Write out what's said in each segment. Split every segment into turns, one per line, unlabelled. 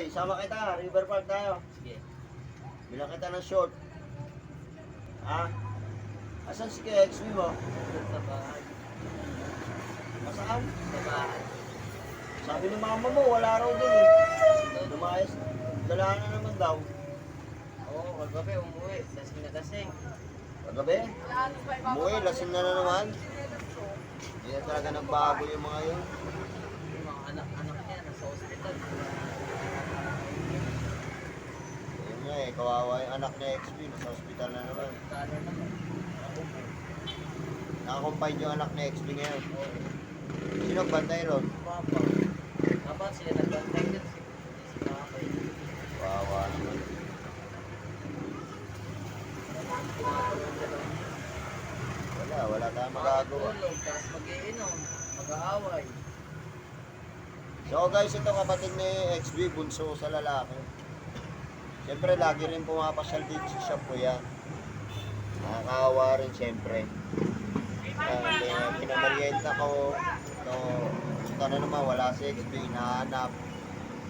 Boy, sama kita. River Park tayo.
Sige.
Bilang kita ng short. Ha? Asan si KXV mo?
Sa bahay.
Masaan?
Sa bahay.
Sabi ni mama mo, wala raw din eh. Lumayas. Dala na naman daw.
Oo, kagabi umuwi. Lasing na lasing.
Kagabi? Umuwi, lasing na naman. Hindi na talaga nagbago yung mga yun.
Yung mga anak-anak niya nasa ospital.
Ayun nga eh, kawawa yung anak ni XP. Nasa hospital na naman.
Kano naman. Ako po.
Nakakompine yung anak ni XP ngayon. Sino bantay ron?
Papa. Dapat sila nagbantay din si Papa eh.
Kawawa naman. Wala tayong magagawa.
Makakatulog, tapos mag-iinom, mag-aaway.
So guys, ito kapatid ni XB, bunso sa lalaki. Siyempre, lagi rin pumapasyal dito sa shop ko yan. Nakakaawa rin siyempre. Pinamarienta ko. So, ito na naman, wala si XB, nahanap.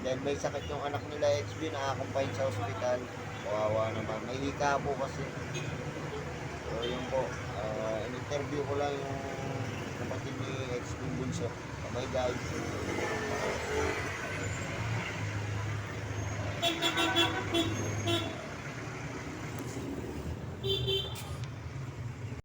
Then may sakit yung anak nila XB, nakakumpine sa ospital. Kawawa naman. May hika po kasi. So yun po, in-interview ko lang yung kapatid ni XB bunso. Bye guys.